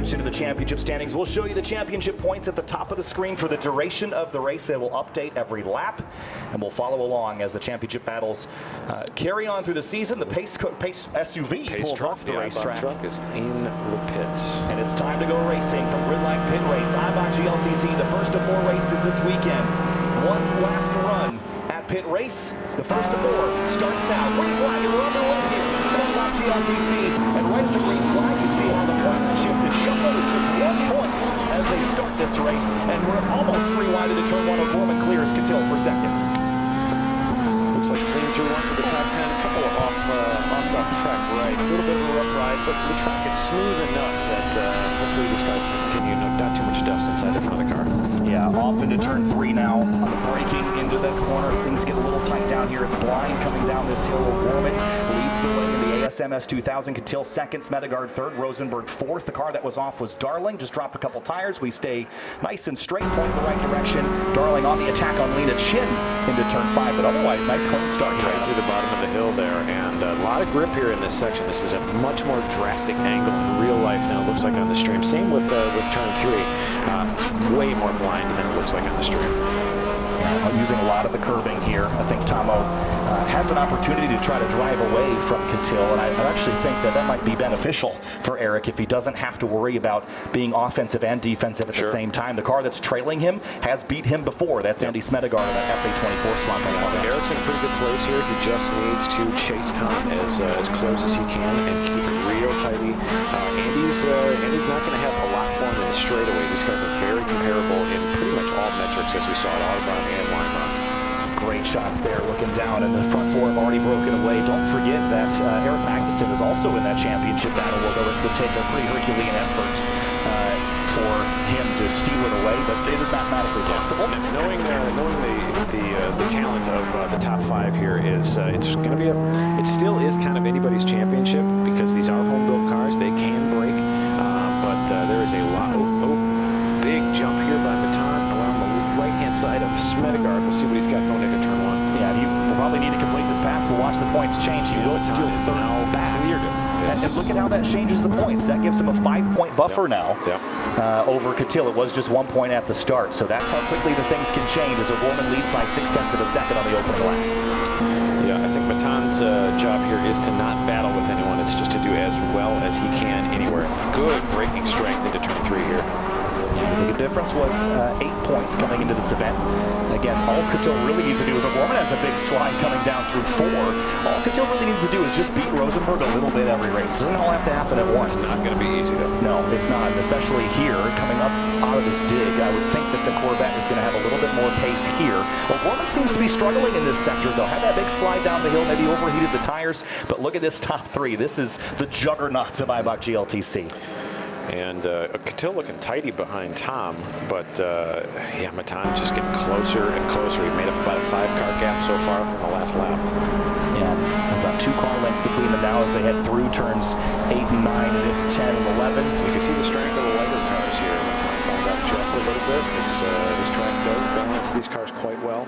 wrench into the championship standings. We'll show you the championship points at the top of the screen for the duration of the race. They will update every lap, and we'll follow along as the championship battles carry on through the season. The pace SUV pulls off the racetrack. The truck is in the pits. And it's time to go racing from Grid Life Pit Race. Eibach GLTC, the first of 4 races this weekend. One last run at Pit Race. The first of 4 starts now. Green flag, and we're underway here. Eibach GLTC, and right at the green flag, you see how the points have shifted. Shuffle is just 1 point as they start this race, and we're almost 3 wide into turn 1. O'Gorman clears Catil for second. Looks like clean through 1 for the top 10. A couple of offs off track right. A little bit of a rough ride, but the track is smooth enough that hopefully this car's going to continue. Not too much dust inside the front of the car. Yeah, off into turn 3 now. On the braking into that corner, things get a little tight down here. It's blind coming down this hill. O'Gorman leads the way in the ASMS 2000. Catil second, Smedegard third, Rosenberg fourth. The car that was off was Darling. Just dropped a couple tires. We stay nice and straight, point the right direction. Darling on the attack on Lena Chin into turn 5, but otherwise nice clean start. Tight through the bottom of the hill there, and a lot of grip here in this section. This is a much more drastic angle in real life than it looks like on the stream. Same with turn 3. It's way more blind than it looks like on the stream. Using a lot of the curbing here. I think Tomo has an opportunity to try to drive away from Catil, and I actually think that might be beneficial for Eric if he doesn't have to worry about being offensive and defensive at the same time. The car that's trailing him has beat him before. That's Andy Smedegard in that FA24 swamp. Eric's in a pretty good place here. He just needs to chase Tom as close as he can and keep it real tighty. Andy's not going to have a lot for him in the straightaways. These cars are very comparable in pretty much all metrics as we saw at Autobahn and Weimar. Great shots there looking down, and the front 4 have already broken away. Don't forget that Eric Magnussen is also in that championship battle, although it would take a pretty Herculean effort for him to steal it away, but it is mathematically possible. Knowing the talent of the top 5 here is it's going to be it still is kind of anybody's championship because these are home built cars. They can break, but there is a lot. Big jump here by Matan around the right-hand side of Smedegard. We'll see what he's got going into turn 1. Yeah, he will probably need to complete this pass. We'll watch the points change. He will steal third back. And look at how that changes the points. That gives him a 5-point buffer now over Catil. It was just 1 point at the start. So that's how quickly the things can change as O'Gorman leads by 0.6 of a second on the opening lap. Yeah, I think Matan's job here is to not battle with anyone. It's just to do as well as he can anywhere. Good braking strength into turn 3 here. I think the difference was 8 points coming into this event. Again, all Catil really needs to do is O'Gorman has a big slide coming down through 4. All Catil really needs to do is just beat Rosenberg a little bit every race. It doesn't all have to happen at once. It's not going to be easy, though. No, it's not, especially here, coming up out of this dig. I would think that the Corvette is going to have a little bit more pace here. O'Gorman seems to be struggling in this sector, though. Had that big slide down the hill, maybe overheated the tires, but look at this top 3. This is the juggernauts of Eibach GLTC. And Catil looking tighty behind Tom, but yeah, Matan just getting closer and closer. He made up about a 5-car gap so far from the last lap. Yeah, about 2 car lengths between them now as they head through turns 8 and 9 and into 10 and 11. You can see the strength of the lighter cars here. Matan found out just a little bit. This track does balance these cars quite well.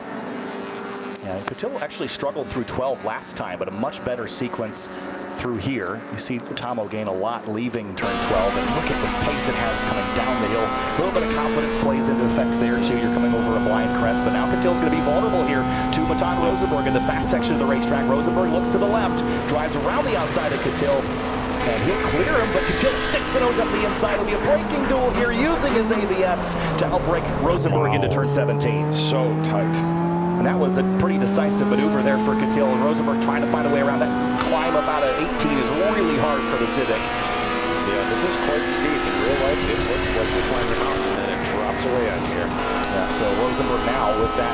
Yeah, Catil actually struggled through 12 last time, but a much better sequence through here. You see Tomo gain a lot leaving turn 12, and look at this pace it has coming down the hill. A little bit of confidence plays into effect there too. You're coming over a blind crest, but now Catil's going to be vulnerable here to Matan Rosenberg in the fast section of the racetrack. Rosenberg looks to the left, drives around the outside of Catil, and he'll clear him, but Catil sticks the nose up the inside. It'll be a braking duel here using his ABS to help break Rosenberg into turn 17. So tight. And that was a pretty decisive maneuver there for Catil, and Rosenberg trying to find a way around that climb up out of 18 is really hard for the Civic. Yeah, this is quite steep. In real life, it looks like we're climbing a mountain, and then it drops away out here. Yeah, so Rosenberg now with that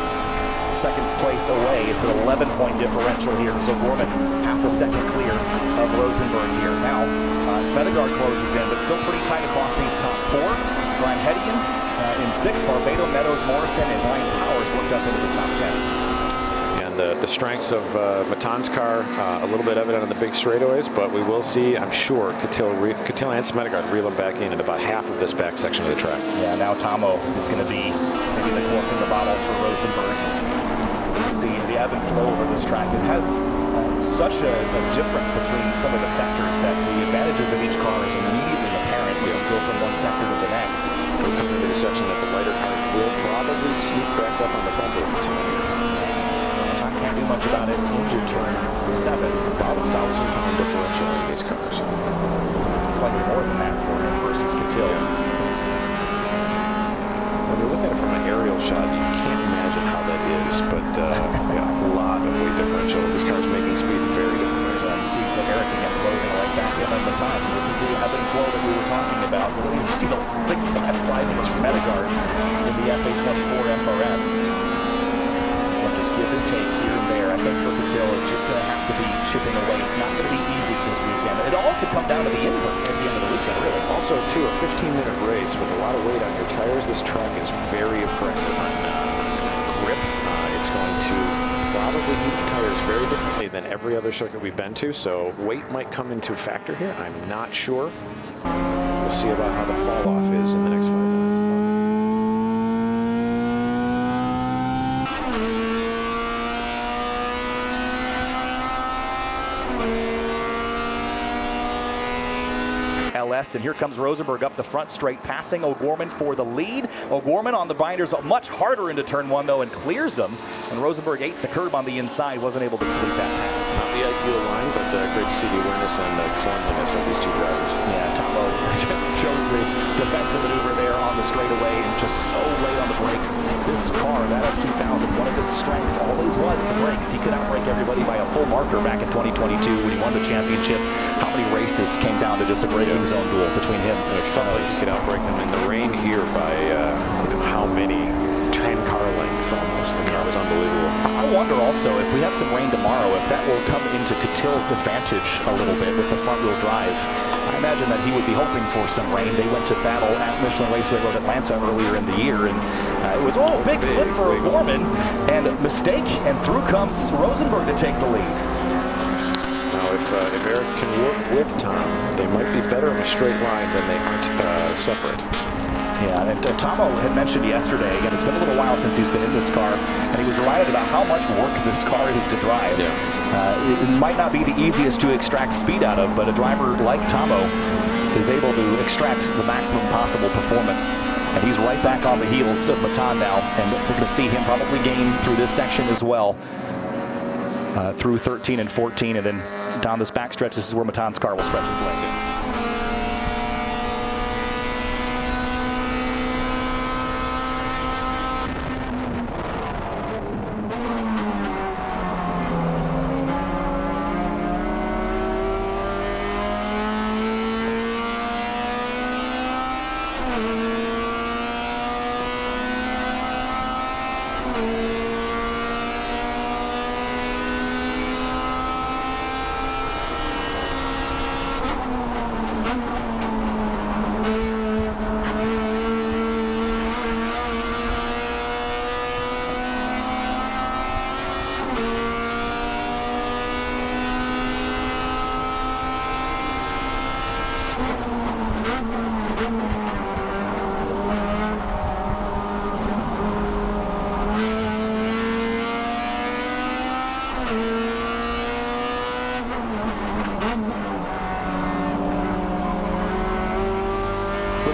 second place away. It's an 11-point differential here. So O'Gorman half a second clear of Rosenberg here. Now, Smedegard closes in, but still pretty tight across these top 4. Brian Hedian in 6th, Barbado, Meadows, Morrison, and Ryan Powers worked up into the top 10. And the strengths of Matan's car, a little bit evident on the big straightaways, but we will see, I'm sure, Catil and Smedegard reel him back in at about half of this back section of the track. Yeah, now Tomo is going to be maybe the cork in the bottle for Rosenberg. You see the ebb and flow over this track. It has such a difference between some of the sectors that the advantages of each car is immediately apparent. Yeah. go from one sector to the next. We'll come into the section that the lighter cars will probably sneak back up on the bumper time. I can't do much about it into turn 7. About 1,000-pound differential in these cars. Slightly more than that for him versus Catil. When you look at it from an aerial shot, you can't imagine how that is, but yeah, a lot of weight differential. This car's making speed in very different ways. You see that Eric again closing right back in on Matan. So this is the ebb and flow that we were talking about. You see the big flat slide from Medegard in the FA24 FRS. Well, just give and take here and there. I think for Catil, it's just going to have to be chipping away. It's not going to be easy this weekend. It all could come down to the invert at the end of the weekend, really. Also, too, a 15-minute race with a lot of weight on your tires. This track is very aggressive on grip. It's going to probably heat the tires very differently than every other circuit we've been to, so weight might come into a factor here. I'm not sure. We'll see about how the fall off is in the next 5 minutes. LS, and here comes Rosenberg up the front straight, passing O'Gorman for the lead. O'Gorman on the binders much harder into turn 1 though, and clears them. And Rosenberg ate the curb on the inside, wasn't able to complete that pass. Not the ideal line, but great to see the awareness and the cleanliness of these two drivers. Yeah, Tomo shows the defensive maneuver there on the straightaway and just so late on the brakes. This car, that S2000, one of its strengths always was the brakes. He could outbrake everybody by a full marker back in 2022 when he won the championship. How many races came down to just a braking zone duel between him and it felt like he could outbrake them in the rain here by how many 10 car lengths almost. The car was unbelievable. I wonder also if we have some rain tomorrow, if that will come into Catil's advantage a little bit with the front wheel drive. I imagine that he would be hoping for some rain. They went to battle at Michelin Raceway Road Atlanta earlier in the year, and it was big slip for O'Gorman and mistake, and through comes Rosenberg to take the lead. Now, if Eric can work with Tom, they might be better in a straight line than they aren't separate. Yeah, and Tomo had mentioned yesterday, again, it's been a little while since he's been in this car, and he was reminded about how much work this car is to drive. Yeah. It might not be the easiest to extract speed out of, but a driver like Tomo is able to extract the maximum possible performance. And he's right back on the heels of Matan now, and we're going to see him probably gain through this section as well. Through 13 and 14, and then down this backstretch, this is where Matan's car will stretch its legs.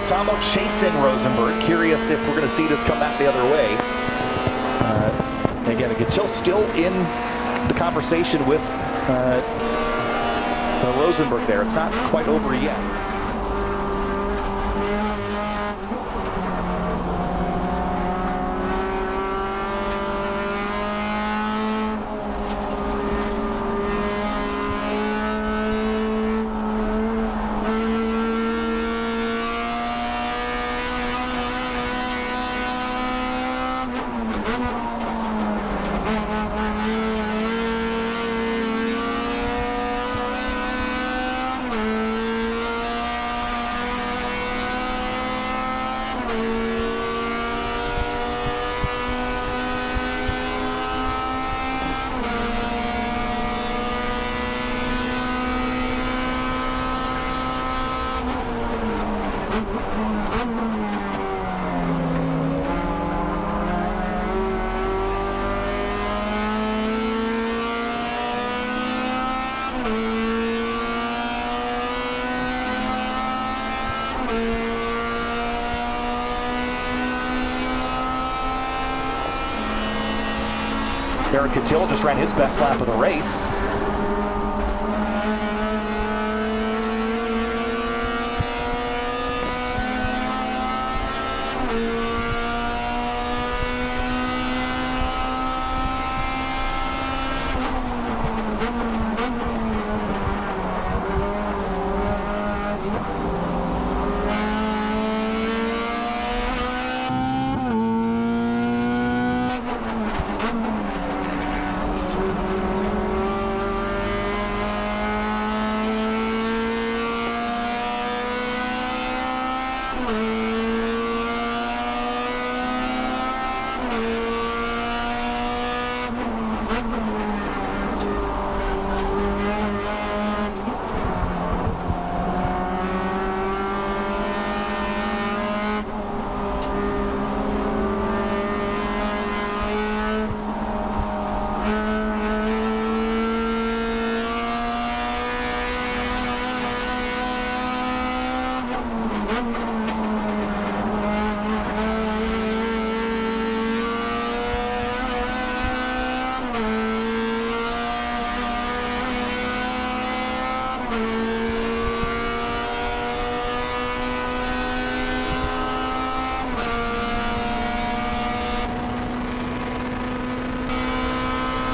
Tomo chasing Rosenberg. Curious if we're going to see this come back the other way. Again, Catil still in the conversation with Rosenberg there. It's not quite over yet. Eric Catil just ran his best lap of the race.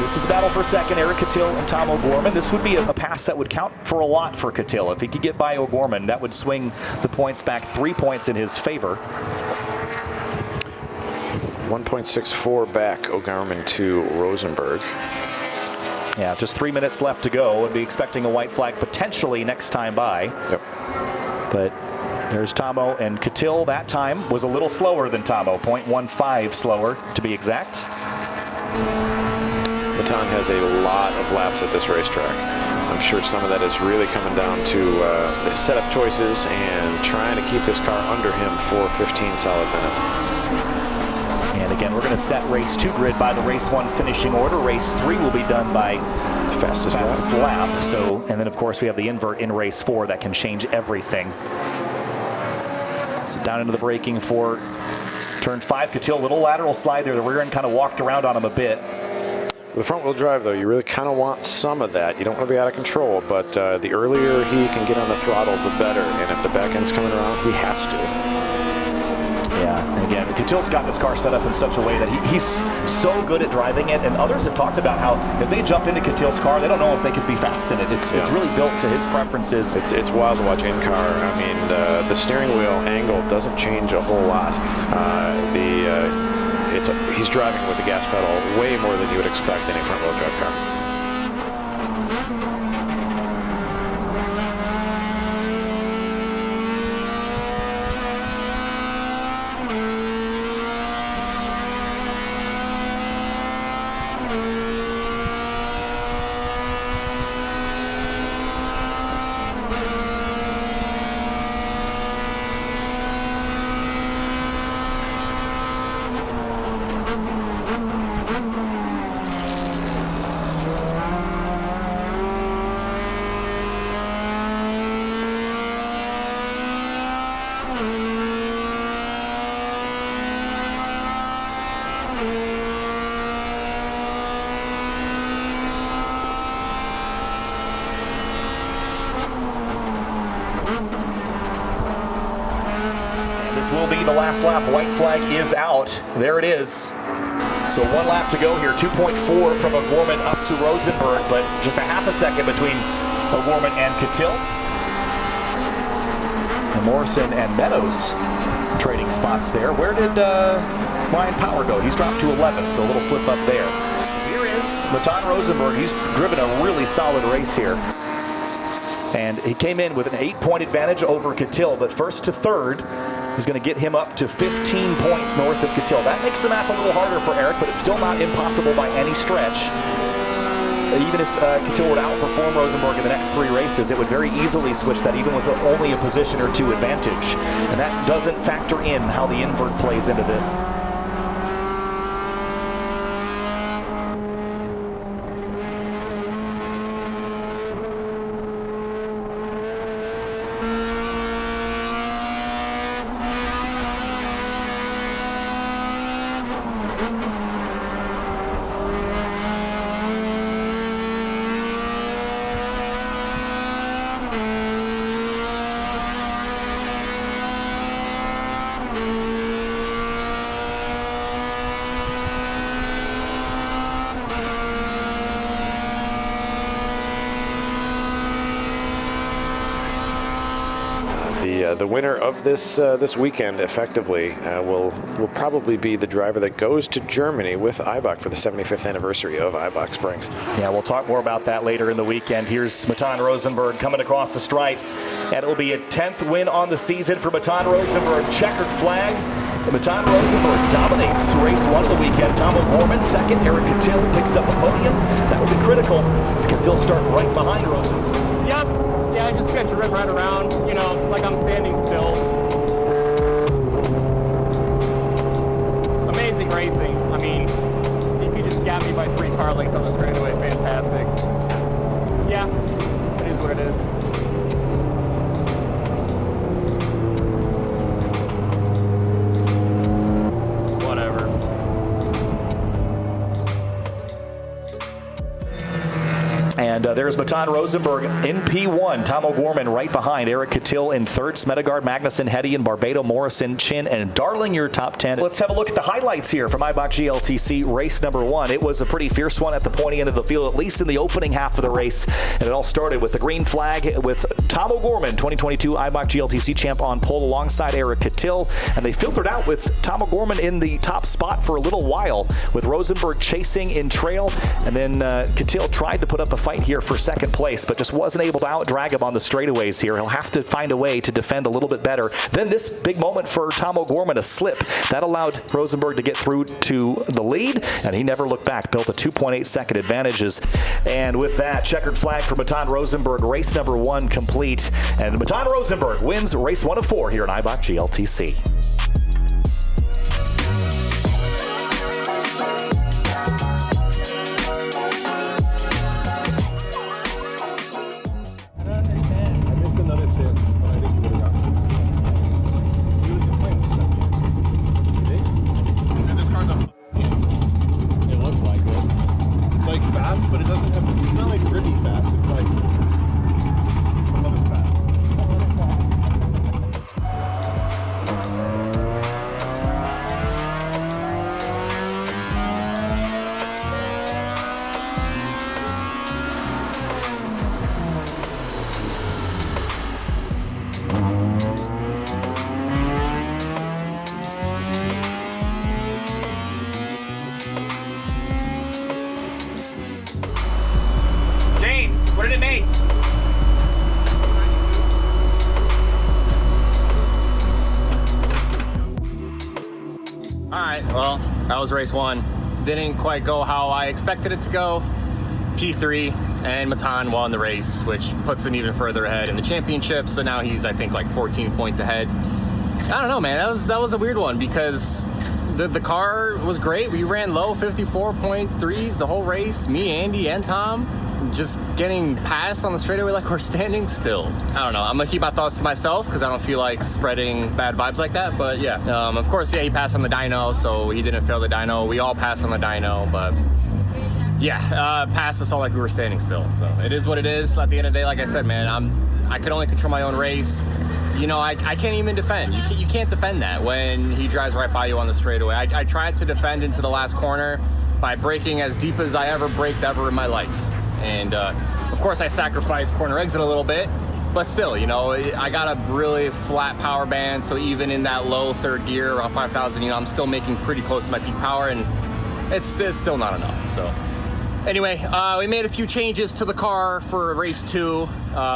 This is battle for second, Eric Catil and Tom O'Gorman. This would be a pass that would count for a lot for Catil. If he could get by O'Gorman, that would swing the points back 3 points in his favor. 1.64 back, O'Gorman to Rosenberg. Yeah, just 3 minutes left to go. Would be expecting a white flag potentially next time by. Yep. But there's Tomo, and Catil that time was a little slower than Tomo, 0.15 slower to be exact. Matan has a lot of laps at this racetrack. I'm sure some of that is really coming down to the setup choices and trying to keep this car under him for 15 solid minutes. And again, we're going to set race 2 grid by the race 1 finishing order. Race 3 will be done by fastest lap. So, and then of course we have the invert in race 4 that can change everything. So down into the braking for turn 5. Catil, little lateral slide there. The rear end kind of walked around on him a bit. With the front-wheel drive, though, you really kind of want some of that. You don't want to be out of control, but the earlier he can get on the throttle, the better. And if the back end's coming around, he has to. Yeah, and again, Catil's got this car set up in such a way that he's so good at driving it, and others have talked about how if they jump into Catil's car, they don't know if they could be fast in it. It's really built to his preferences. It's wild to watch in-car. I mean, the steering wheel angle doesn't change a whole lot. He's driving with the gas pedal way more than you would expect in a front-wheel drive car. Will be the last lap. White flag is out. There it is. So 1 lap to go here. 2.4 from O'Gorman up to Rosenberg, but just a half a second between O'Gorman and Catil. And Morrison and Meadows trading spots there. Where did Ryan Power go? He's dropped to 11th, so a little slip up there. Here is Matan Rosenberg. He's driven a really solid race here. And he came in with an 8-point advantage over Catil, but first to third is going to get him up to 15 points north of Catil. That makes the math a little harder for Eric, but it's still not impossible by any stretch. Even if Catil would outperform Rosenberg in the next 3 races, it would very easily switch that even with only a position or 2 advantage. And that doesn't factor in how the invert plays into this. the winner of this this weekend, effectively, will probably be the driver that goes to Germany with Eibach for the 75th anniversary of Eibach Springs. Yeah, we'll talk more about that later in the weekend. Here's Matan Rosenberg coming across the stripe, and it'll be a 10th win on the season for Matan Rosenberg. Checkered flag. Matan Rosenberg dominates race 1 of the weekend. Tom O'Gorman second. Eric Cattell picks up the podium. That will be critical because he'll start right behind Rosenberg. Yep. Yeah, I just get driven right around, you know, like I'm standing still. Amazing racing. I mean, if you just got me by 3 car lengths on the straightaway, fantastic. Yeah, it is what it is. And there's Matan Rosenberg in P1. Tom O'Gorman right behind. Eric Cattell in 3rd. Smedegard, Magnussen, Hetty, and Barbado, Morrison, Chin, and Darling your top 10. Let's have a look at the highlights here from Eibach GLTC race number 1. It was a pretty fierce one at the pointy end of the field, at least in the opening half of the race. And it all started with the green flag with Tom O'Gorman, 2022 Eibach GLTC champ, on pole alongside Eric Cattell. And they filtered out with Tom O'Gorman in the top spot for a little while, with Rosenberg chasing in trail. And then Cattell tried to put up a fight here for 2nd place, but just wasn't able to out-drag him on the straightaways here. He'll have to find a way to defend a little bit better. Then this big moment for Tom O'Gorman, a slip. That allowed Rosenberg to get through to the lead, and he never looked back, built a 2.8-second advantages. And with that, checkered flag for Matan Rosenberg, race number 1 complete. And Matan Rosenberg wins race 1 of 4 here in Eibach GLTC. What did it make? Alright, well, that was race 1. Didn't quite go how I expected it to go. P3, and Matan won the race, which puts him even further ahead in the championship. So now he's, I think, like 14 points ahead. I don't know, man. That was a weird one because the car was great. We ran low 54.3s the whole race. Me, Andy, and Tom just getting passed on the straightaway like we're standing still. I don't know. I'm gonna keep my thoughts to myself because I don't feel like spreading bad vibes like that. But yeah, of course, yeah, he passed on the dyno, so he didn't fail the dyno. We all passed on the dyno, but yeah, passed us all like we were standing still. So it is what it is. At the end of the day, like I said, man, I could only control my own race. You know, I can't even defend. You can't defend that when he drives right by you on the straightaway. I tried to defend into the last corner by braking as deep as I ever braked ever in my life. And of course I sacrificed corner exit a little bit, but still, you know, I got a really flat power band. So even in that low 3rd gear around 5,000, you know, I'm still making pretty close to my peak power, and it's still not enough. So anyway, we made a few changes to the car for race 2.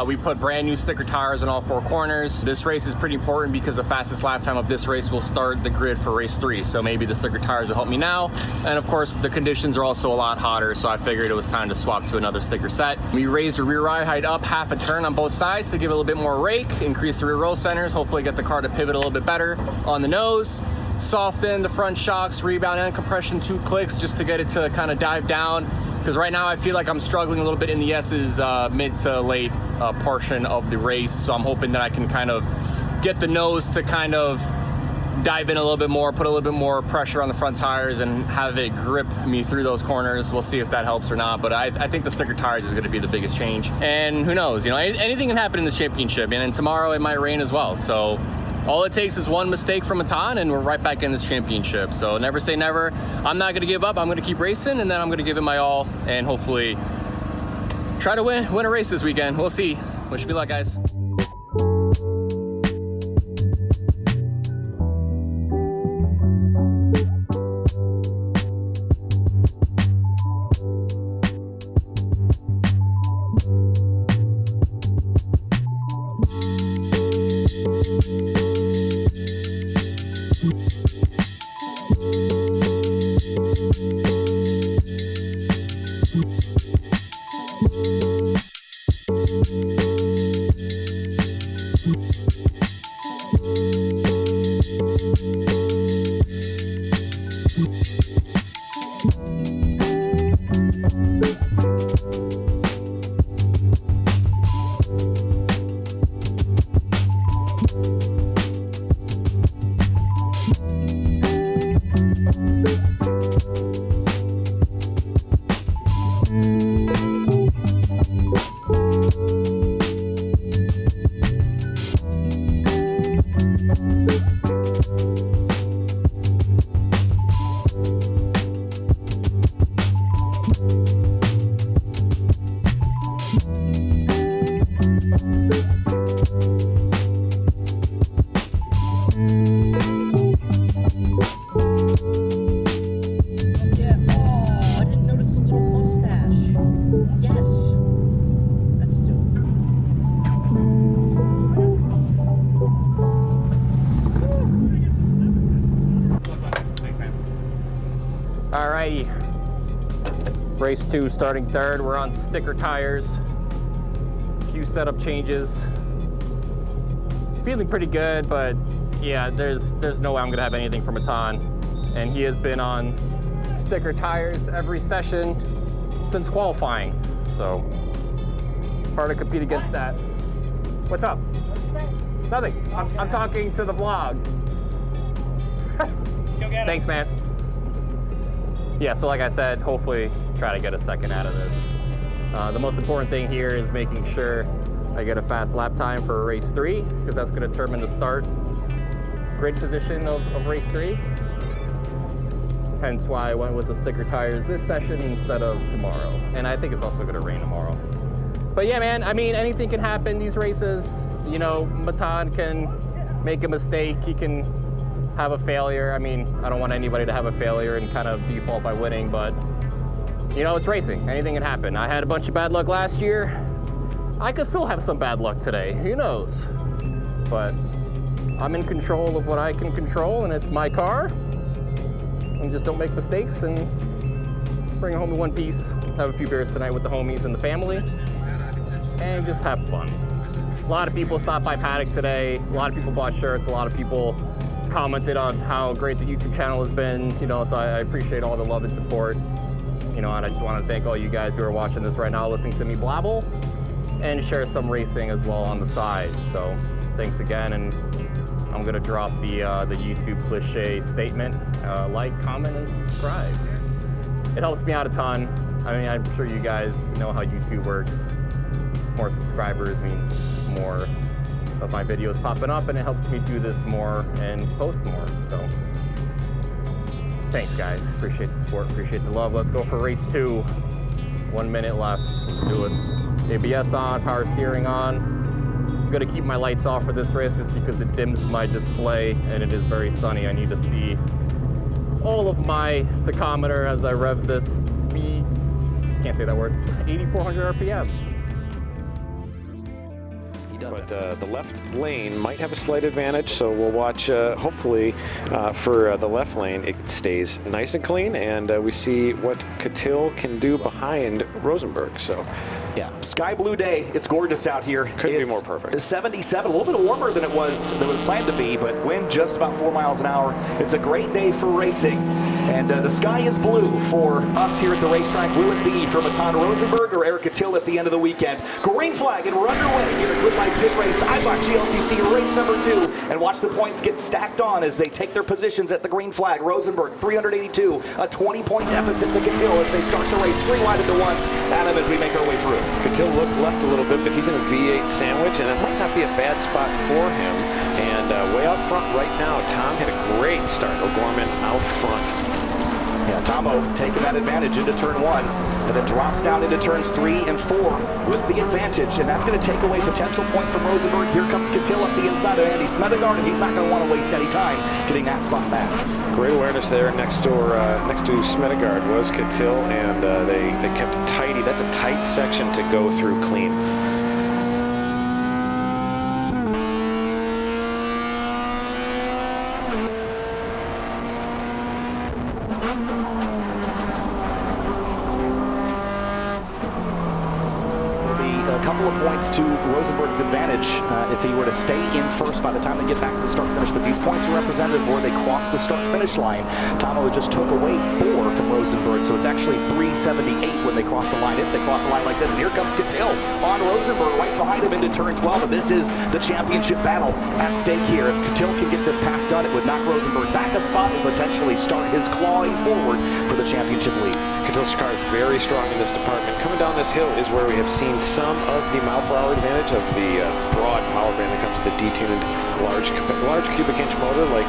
We put brand new sticker tires on all 4 corners. This race is pretty important because the fastest lap time of this race will start the grid for race 3. So maybe the sticker tires will help me now. And of course, the conditions are also a lot hotter. So I figured it was time to swap to another sticker set. We raised the rear ride height up half a turn on both sides to give it a little bit more rake, increase the rear roll centers, hopefully get the car to pivot a little bit better on the nose. Soften the front shocks, rebound and compression 2 clicks just to get it to kind of dive down. Because right now I feel like I'm struggling a little bit in the S's mid to late portion of the race. So I'm hoping that I can kind of get the nose to kind of dive in a little bit more, put a little bit more pressure on the front tires and have it grip me through those corners. We'll see if that helps or not. But I think the sticker tires is going to be the biggest change. And who knows, you know, anything can happen in this championship. And then tomorrow it might rain as well. So all it takes is one mistake from Matan and we're right back in this championship. So never say never. I'm not gonna give up. I'm gonna keep racing, and then I'm gonna give it my all and hopefully try to win a race this weekend. We'll see. Wish me luck, guys. Alrighty, race 2 starting third. We're on sticker tires. Few setup changes. Feeling pretty good, but yeah, there's no way I'm gonna have anything for Matan. And he has been on sticker tires every session since qualifying. So hard to compete against that. What's up? Nothing. I'm talking to the vlog. Go get Thanks, man. Yeah, so like I said, hopefully try to get a second out of this. The most important thing here is making sure I get a fast lap time for race 3, because that's going to determine the start grid position of race 3. Hence why I went with the sticker tires this session instead of tomorrow. And I think it's also going to rain tomorrow. But yeah, man, I mean, anything can happen these races. You know, Matan can make a mistake. He can have a failure. I mean, I don't want anybody to have a failure and kind of default by winning, but you know, it's racing. Anything can happen. I had a bunch of bad luck last year. I could still have some bad luck today. Who knows? But I'm in control of what I can control, and it's my car. And just don't make mistakes and bring it home in one piece. Have a few beers tonight with the homies and the family, and just have fun. A lot of people stopped by Paddock today. A lot of people bought shirts. A lot of people commented on how great the YouTube channel has been, you know, so I appreciate all the love and support, you know, and I just want to thank all you guys who are watching this right now, listening to me blabble, and share some racing as well on the side. So thanks again, and I'm going to drop the YouTube cliche statement, like, comment, and subscribe. It helps me out a ton. I mean, I'm sure you guys know how YouTube works. More subscribers means more of my videos popping up, and it helps me do this more and post more. So thanks, guys. Appreciate the support, appreciate the love. Let's go for race 2. 1 minute left. Let's do it. ABS on, power steering on. I'm gonna keep my lights off for this race just because it dims my display and it is very sunny. I need to see all of my tachometer as I rev this. Can't say that word. 8,400 RPM. But the left lane might have a slight advantage, so we'll watch, hopefully, for the left lane, it stays nice and clean, and we see what Catil can do behind Rosenberg. So, yeah, sky blue day. It's gorgeous out here. Couldn't be more perfect. It's 77, a little bit warmer than it was planned to be, but wind just about 4 miles an hour. It's a great day for racing, and the sky is blue for us here at the racetrack. Will it be for Matan Rosenberg or Eric Catil at the end of the weekend? Green flag, and we're underway here at Goodbye PittRace, Eibach GLTC, race number 2, and watch the points get stacked on as they take their positions at the green flag. Rosenberg, 382, a 20-point deficit to Catil as they start the race 3 wide into 1. Adam, as we make our way through. Catil looked left a little bit, but he's in a V8 sandwich, and it might not be a bad spot for him. And way out front right now, Tom had a great start. O'Gorman out front. Yeah, Tomo taking that advantage into turn 1, and then drops down into turns 3 and 4 with the advantage, and that's going to take away potential points from Rosenberg. Here comes Catil up the inside of Andy Smedegaard, and he's not going to want to waste any time getting that spot back. Great awareness there next to Smedegaard was Catil, and they kept it tidy. That's a tight section to go through clean. Couple of points to Rosenberg's advantage if he were to stay in first by the time they get back to the start finish, but these points are representative where they cross the start finish line. Tomo just took away 4 from Rosenberg, so it's actually 378 when they cross the line, if they cross the line like this. And here comes Catil on Rosenberg right behind him into turn 12, and this is the championship battle at stake here. If Catil can get this pass done, it would knock Rosenberg back a spot and potentially start his clawing forward for the championship lead. Catil's car is very strong in this department. Coming down this hill is where we have seen some of the mile per hour advantage of the broad power band that comes with the detuned large cubic inch motor like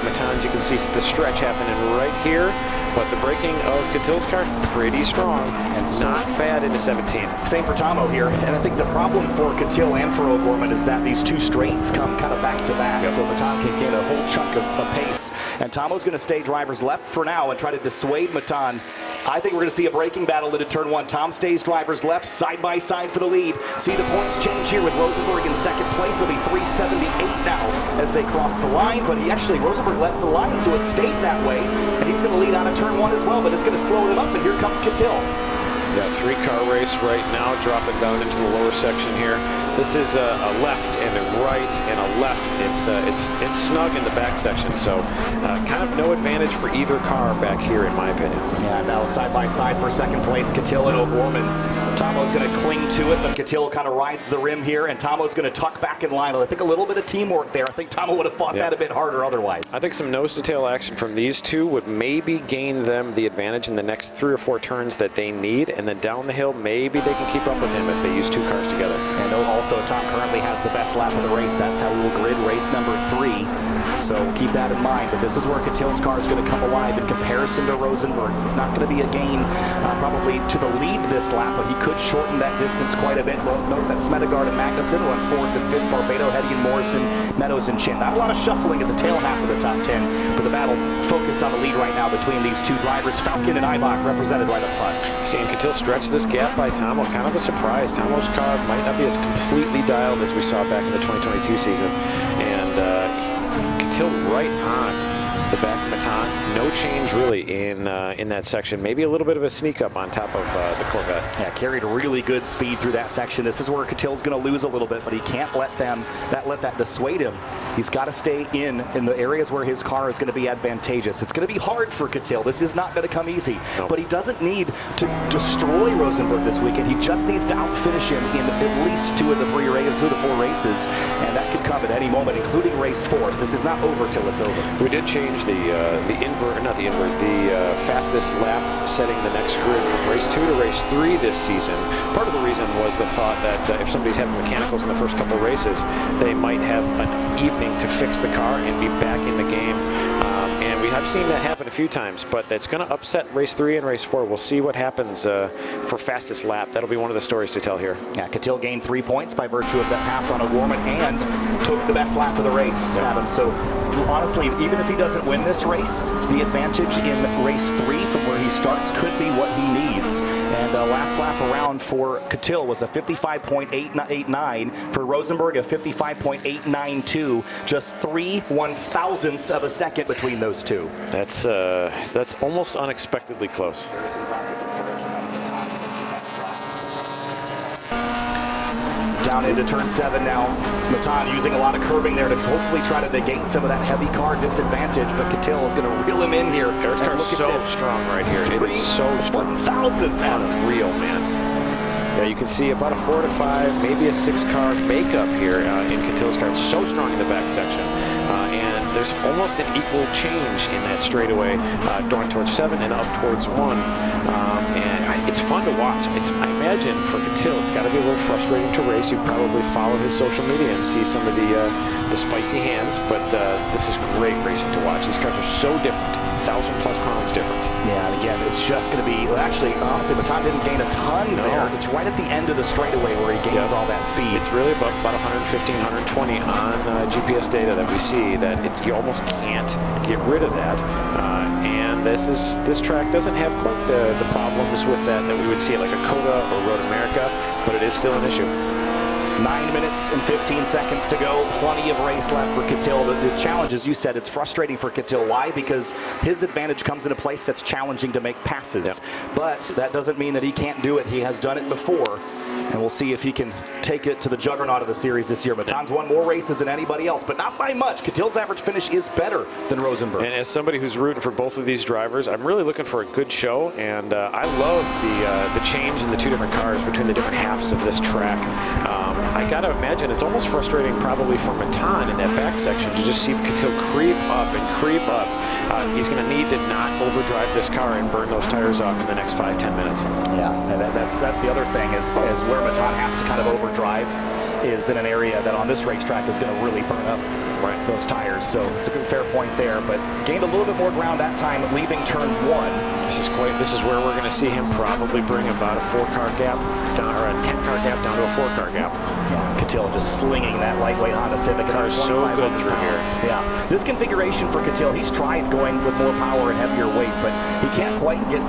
Matan's. You can see the stretch happening right here. but the braking of Kittil's car is pretty strong and not bad into 17. Same for Tomo here, and I think the problem for Kittil and for O'Gorman is that these two straights come kind of back to back, so Matan can get a whole chunk of pace. And Tomo's going to stay driver's left for now and try to dissuade Matan. I think we're going to see a braking battle into turn one. Tom stays driver's left, side by side for the lead. See the points change here with Rosenberg in second place. They'll be 378 now as they cross the line, but Rosenberg left the line, so it stayed that way, and he's going to lead out of turn one as well, but it's going to slow them up, and here comes Kittil. Yeah, three-car race right now, dropping down into the lower section here. This is a left and a right and a left. It's snug in the back section, so kind of no advantage for either car back here, in my opinion. Yeah, now side by side for second place, Kittil and O'Gorman. Tomo's going to cling to it, but Kittil kind of rides the rim here, and Tomo's going to tuck back in line. I think a little bit of teamwork there. I think Tomo would have fought that a bit harder otherwise. I think some nose-to-tail action from these two would maybe gain them the advantage in the next 3 or 4 turns that they need, and then down the hill, maybe they can keep up with him if they use 2 cars together. And also, Tom currently has the best lap of the race. That's how we will grid race number 3. So keep that in mind. But this is where Kittil's car is going to come alive in comparison to Rosenberg's. It's not going to be a gain probably to the lead this lap, but he could shorten that distance quite a bit. Note that Smedegaard and Magnussen run 4th and 5th. Barbado, Hetty, and Morrison, Meadows, and Chin. Not a lot of shuffling at the tail half of the top 10, but the battle focused on the lead right now between these two drivers. Falcon and Eibach represented right up front. Seeing Kittil stretch this gap by Tomo, kind of a surprise. Tomo's car might not be as completely dialed as we saw back in the 2022 season. And Kittil right on the back of Matan. No change really in that section. Maybe a little bit of a sneak up on top of the Corvette. Yeah, carried really good speed through that section. This is where Kittil's going to lose a little bit, but he can't let that dissuade him. He's got to stay in the areas where his car is going to be advantageous. It's going to be hard for Kittil. This is not going to come easy, but he doesn't need to destroy Rosenberg this weekend. He just needs to outfinish him in at least 2 of the 4 races, and that could come at any moment, including race 4. This is not over till it's over. We did change the fastest lap setting the next grid from race 2 to race 3 this season. Part of the reason was the thought that if somebody's having mechanicals in the first couple races, they might have an evening to fix the car and be back in the game. And we have seen that happen a few times, but that's going to upset race 3 and race 4. We'll see what happens for fastest lap. That'll be one of the stories to tell here. Yeah, Kittil gained 3 points by virtue of that pass on O'Gorman and took the best lap of the race, Adam. So honestly, even if he doesn't win this race, the advantage in race 3 from where he starts could be what he needs. And last lap around for Kittil was a 55.889. For Rosenberg, a 55.892. Just 3 1/1000ths of a second between those two. That's almost unexpectedly close. Down into turn 7 now. Matan using a lot of curbing there to hopefully try to negate some of that heavy car disadvantage, but Kittil is going to reel him in here. This car's so strong right here. It is so strong. 1/1000ths out of unreal, man. Yeah, you can see about a 4 to 5, maybe a 6-car makeup here in Kittil's car. It's so strong in the back section. And there's almost an equal change in that straightaway going towards 7 and up towards 1. And it's fun to watch. I imagine for Kittil, it's got to be a little frustrating to race. You probably follow his social media and see some of the spicy hands, but this is great racing to watch. These cars are so different, 1,000+ pounds difference. Yeah, and again, it's just going to be, actually, honestly, Matan didn't gain a ton there. It's right at the end of the straightaway where he gains all that speed. It's really about 115, 120 on GPS data that we see that you almost can't get rid of that. And this track doesn't have quite the problems with that we would see at like a Coda or Road America, but it is still an issue. 9 minutes and 15 seconds to go. Plenty of race left for Kittil. The challenge, as you said, it's frustrating for Kittil. Why? Because his advantage comes in a place that's challenging to make passes. But that doesn't mean that he can't do it. He has done it before. And we'll see if he can take it to the juggernaut of the series this year. Matan's won more races than anybody else, but not by much. Kittil's average finish is better than Rosenberg's. And as somebody who's rooting for both of these drivers, I'm really looking for a good show. And I love the change in the 2 different cars between the different halves of this track. I got to imagine it's almost frustrating probably for Matan in that back section to just see Kittil creep up and creep up. He's going to need to not overdrive this car and burn those tires off in the next 5-10 minutes. Yeah, and that's the other thing is where Matan has to kind of overdrive is in an area that on this racetrack is going to really burn up those tires. So it's a good fair point there, but gained a little bit more ground that time, leaving turn 1. This is where we're going to see him probably bring about a 4-car gap down, or a 10-car gap down to a 4-car gap. Yeah, Catil just slinging that lightweight Honda Civic. Car is so good through here. Yeah, this configuration for Catil, he's tried going with more power and heavier weight, but he can't quite get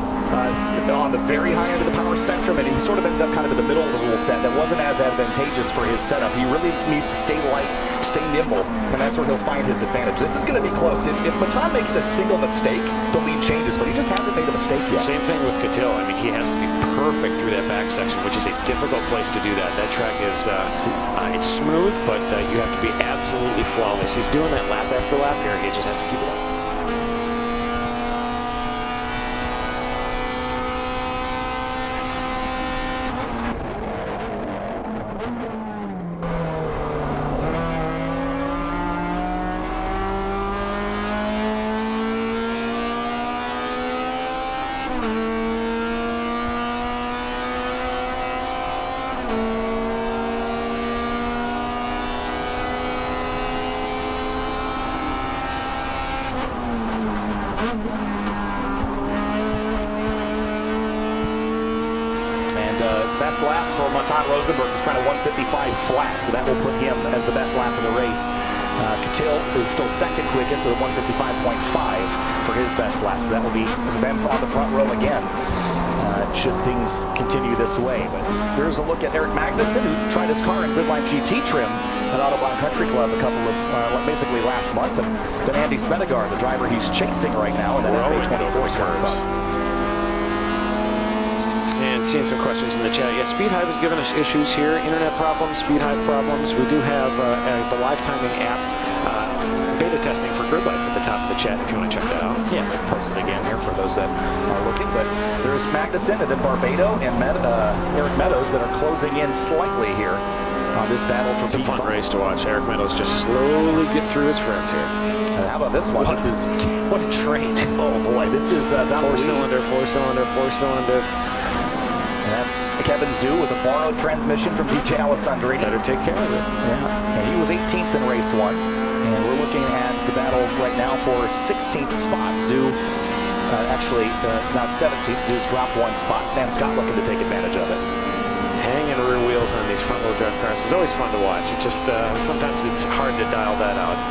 on the very high end of the power spectrum, and he sort of ended up kind of in the middle of the rule set. That wasn't as advantageous for his setup. He really needs to stay light, stay nimble, and that's where he'll find his advantage. This is going to be close. If Matan makes a single mistake, the lead changes, but he just hasn't made a mistake yet. Same thing with Catil. I mean, he has to be perfect through that back section, which is a difficult place to do that. That track is, it's smooth, but you have to be absolutely flawless. He's doing that lap after lap here. He just has to keep it up. Best lap for Matan Rosenberg is trying to 155 flat, so that will put him as the best lap of the race. Catil is still second quickest with a 155.5 for his best lap, so that will be them on the front row again, should things continue this way. But here's a look at Eric Magnussen, who tried his car in Gridline GT trim at Autobahn Country Club a couple of, basically last month, and then Andy Smedegar, the driver he's chasing right now in that FA24 cars. And seeing some questions in the chat. Yeah, Speed Hive has given us issues here. Internet problems, Speed Hive problems. We do have the live timing app beta testing for Grid Life at the top of the chat if you want to check that out. Yeah, we'll post it again here for those that are looking. But there's Magnussen and then Barbado and Eric Meadows that are closing in slightly here on this battle for P5. It's a fun race to watch. Eric Meadows just slowly get through his friends here. How about this one? What a train. Oh boy, this is four-cylinder. And that's Kevin Zhu with a borrowed transmission from DJ Alessandrini. Better take care of it. Yeah, and he was 18th in race 1. And we're looking at the battle right now for 16th spot. Zhu, actually, not 17th. Zhu's dropped 1 spot. Sam Scott looking to take advantage of it. Hanging rear wheels on these front-wheel drive cars is always fun to watch. It just, sometimes it's hard to dial that out.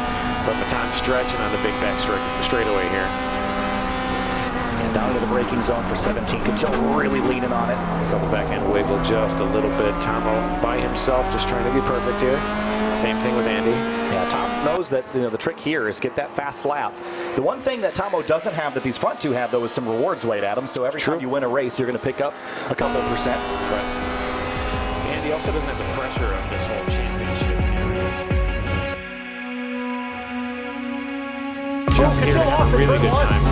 But Matan's stretching on the big back straightaway here. Down into the braking zone for 17. Catil really leaning on it. So the back end wiggle just a little bit. Tomo by himself, just trying to be perfect here. Same thing with Andy. Yeah, Tom knows that the trick here is get that fast lap. The one thing that Tomo doesn't have that these front two have, though, is some rewards weight at him. So every time you win a race, you're going to pick up a couple of percent. Right. Andy also doesn't have the pressure of this whole championship. Just here to have a really good time.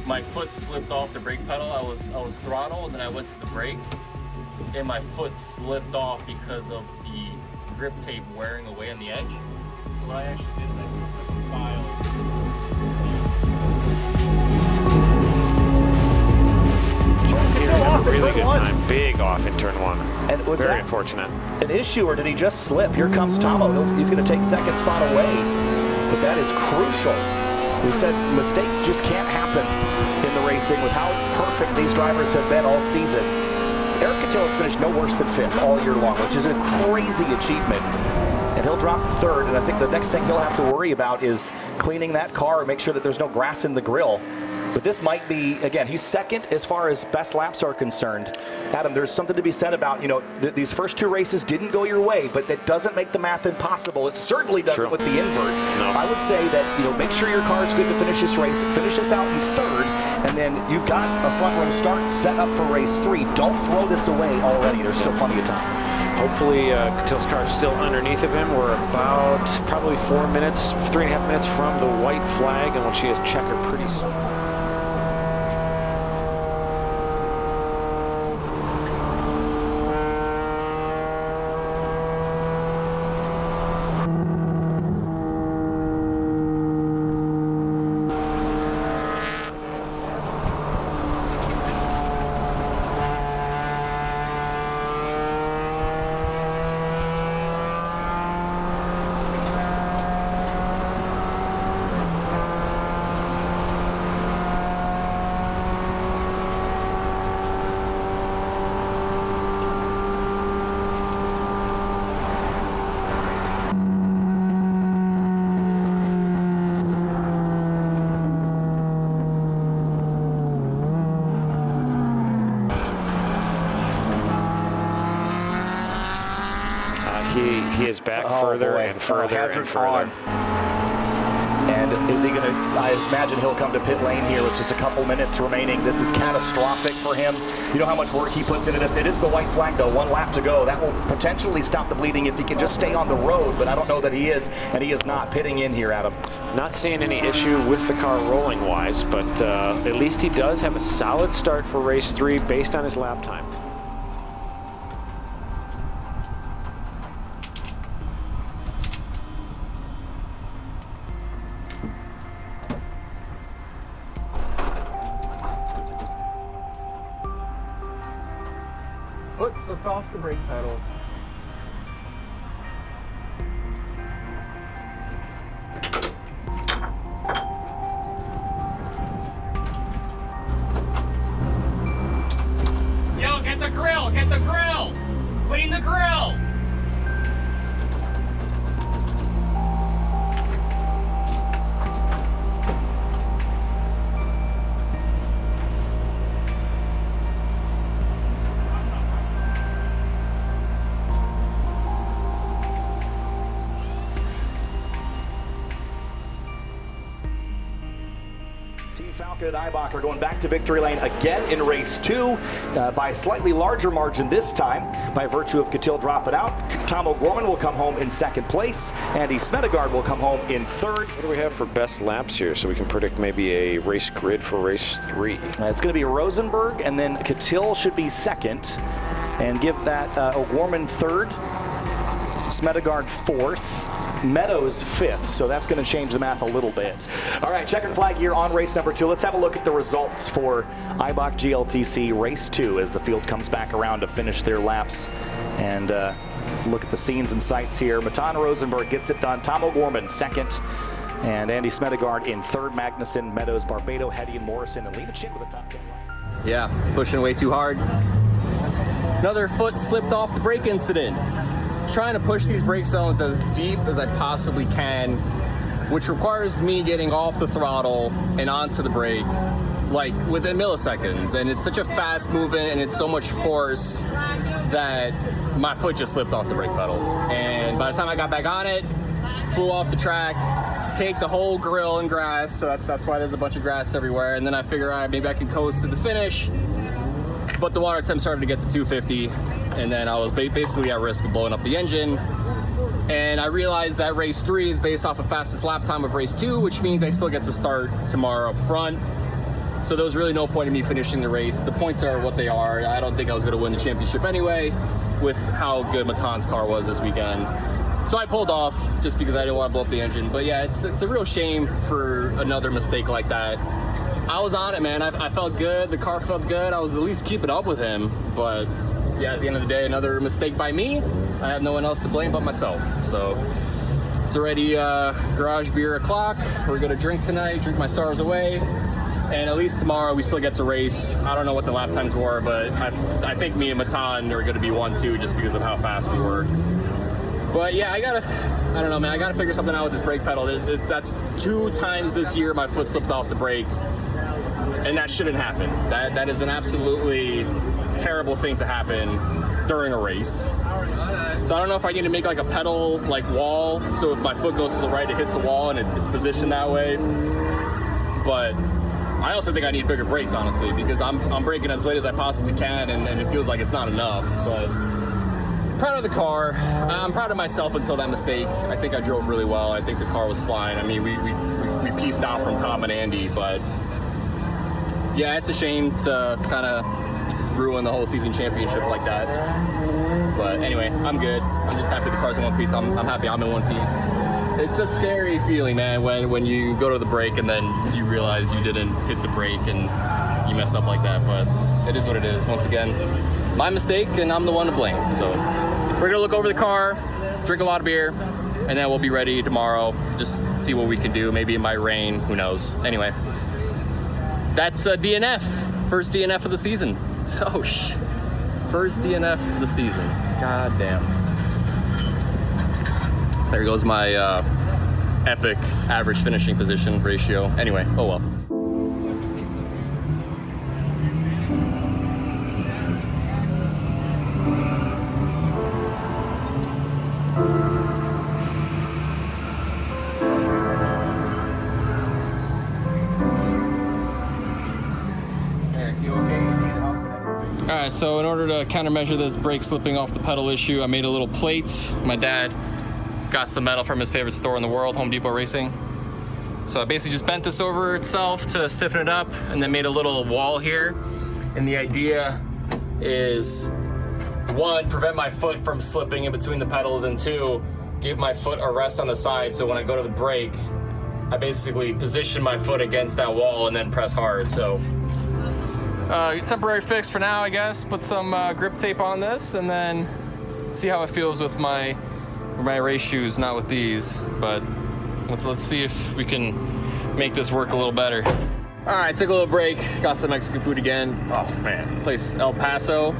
My foot slipped off the brake pedal. I was throttled, and then I went to the brake, and my foot slipped off because of the grip tape wearing away on the edge. So what I actually did is I took a file. Here had a really good time. Big off in turn 1. And was very unfortunate. An issue, or did he just slip? Here comes Tomo. He's going to take second spot away, but that is crucial. We've said mistakes just can't happen in the racing with how perfect these drivers have been all season. Eric Catil has finished no worse than 5th all year long, which is a crazy achievement. And he'll drop 3rd, and I think the next thing he'll have to worry about is cleaning that car and make sure that there's no grass in the grill. But this might be, again, he's 2nd as far as best laps are concerned. Adam, there's something to be said about, these first 2 races didn't go your way, but that doesn't make the math impossible. It certainly doesn't with the invert. No. I would say that, make sure your car is good to finish this race. Finish this out in 3rd, and then you've got a front row start set up for race 3. Don't throw this away already. There's still plenty of time. Hopefully, Catil's car is still underneath of him. We're about probably 4 minutes, 3.5 minutes from the white flag, and we'll see his checker pretty soon. he is back further and further and further. On. And is he going to, I imagine he'll come to pit lane here with just a couple minutes remaining. This is catastrophic for him. You know how much work he puts into this. It is the white flag, though. 1 lap to go. That will potentially stop the bleeding if he can just stay on the road, but I don't know that he is, and he is not pitting in here, Adam. Not seeing any issue with the car rolling-wise, but at least he does have a solid start for race 3 based on his lap time. Foot slipped off the brake pedal. Yo, get the grill! Get the grill! Clean the grill! Team Falcon and Eibach are going back to victory lane again in race 2 by a slightly larger margin this time by virtue of Catil dropping out. Tom O'Gorman will come home in 2nd place. Andy Smedegaard will come home in 3rd. What do we have for best laps here so we can predict maybe a race grid for race 3? It's going to be Rosenberg, and then Catil should be 2nd and give that O'Gorman 3rd, Smedegaard 4th. Meadows 5th, so that's going to change the math a little bit. All right, checkered flag here on race number 2. Let's have a look at the results for Eibach GLTC race 2 as the field comes back around to finish their laps and look at the scenes and sights here. Matan Rosenberg gets it done. Tom O'Gorman 2nd, and Andy Smedegaard in 3rd. Magnussen, Meadows, Barbado, Heddy, and Morrison, and Lena Chin with a top 10 line. Yeah, pushing way too hard. Another foot slipped off the brake incident. Trying to push these brake zones as deep as I possibly can, which requires me getting off the throttle and onto the brake like within milliseconds. And it's such a fast movement and it's so much force that my foot just slipped off the brake pedal. And by the time I got back on it, flew off the track, caked the whole grill in grass. So that's why there's a bunch of grass everywhere. And then I figured, all right, maybe I can coast to the finish. But the water temp started to get to 250, and then I was basically at risk of blowing up the engine. And I realized that race 3 is based off of fastest lap time of race 2, which means I still get to start tomorrow up front. So there was really no point in me finishing the race. The points are what they are. I don't think I was going to win the championship anyway with how good Matan's car was this weekend. So I pulled off just because I didn't want to blow up the engine. But yeah, it's a real shame for another mistake like that. I was on it, man. I felt good. The car felt good. I was at least keeping up with him. But yeah, at the end of the day, another mistake by me. I have no one else to blame but myself. So it's already garage beer o'clock. We're gonna drink tonight, drink my sorrows away. And at least tomorrow we still get to race. I don't know what the lap times were, but I think me and Matan are gonna be 1-2 just because of how fast we were. But yeah, I don't know, man. I gotta figure something out with this brake pedal. That's 2 times this year my foot slipped off the brake. And that shouldn't happen. That is an absolutely terrible thing to happen during a race. So I don't know if I need to make like a pedal like wall, so if my foot goes to the right, it hits the wall and it's positioned that way. But I also think I need bigger brakes, honestly, because I'm braking as late as I possibly can, and it feels like it's not enough. But I'm proud of the car. I'm proud of myself until that mistake. I think I drove really well. I think the car was flying. I mean, we pieced out from Tom and Andy, but yeah, it's a shame to kind of ruin the whole season championship like that. But anyway, I'm good. I'm just happy the car's in one piece. I'm happy I'm in one piece. It's a scary feeling, man, when you go to the brake and then you realize you didn't hit the brake and you mess up like that. But it is what it is. Once again, my mistake, and I'm the one to blame. So we're gonna look over the car, drink a lot of beer, and then we'll be ready tomorrow. Just see what we can do. Maybe it might rain. Who knows? Anyway. That's a DNF, first DNF of the season. Oh, first DNF of the season. God damn. There goes my epic average finishing position ratio. Anyway, oh well. All right, so in order to countermeasure this brake slipping off the pedal issue, I made a little plate. My dad got some metal from his favorite store in the world, Home Depot Racing. So I basically just bent this over itself to stiffen it up and then made a little wall here. And the idea is, one, prevent my foot from slipping in between the pedals, and two, give my foot a rest on the side so when I go to the brake, I basically position my foot against that wall and then press hard. So temporary fix for now, I guess. Put some grip tape on this and then see how it feels with my race shoes, not with these. But let's see if we can make this work a little better. All right, took a little break, got some Mexican food again. Oh man, place El Paso.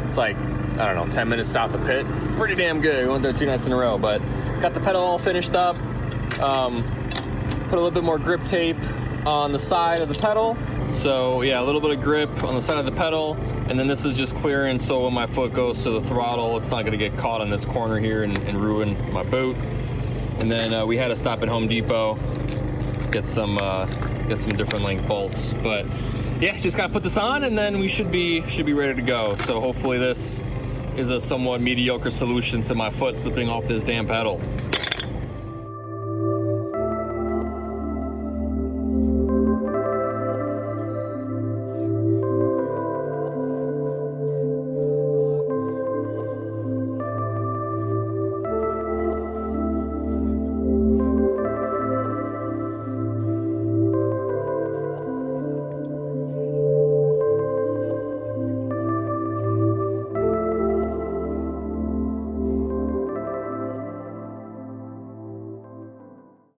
It's like, I don't know, 10 minutes south of Pitt. Pretty damn good. We went there 2 nights in a row, but got the pedal all finished up. Put a little bit more grip tape on the side of the pedal. So yeah, a little bit of grip on the side of the pedal, and then this is just clearing so when my foot goes to the throttle, it's not gonna get caught on this corner here and ruin my boot. And then we had to stop at Home Depot, get some different length bolts. But yeah, just gotta put this on and then we should be ready to go. So hopefully this is a somewhat mediocre solution to my foot slipping off this damn pedal.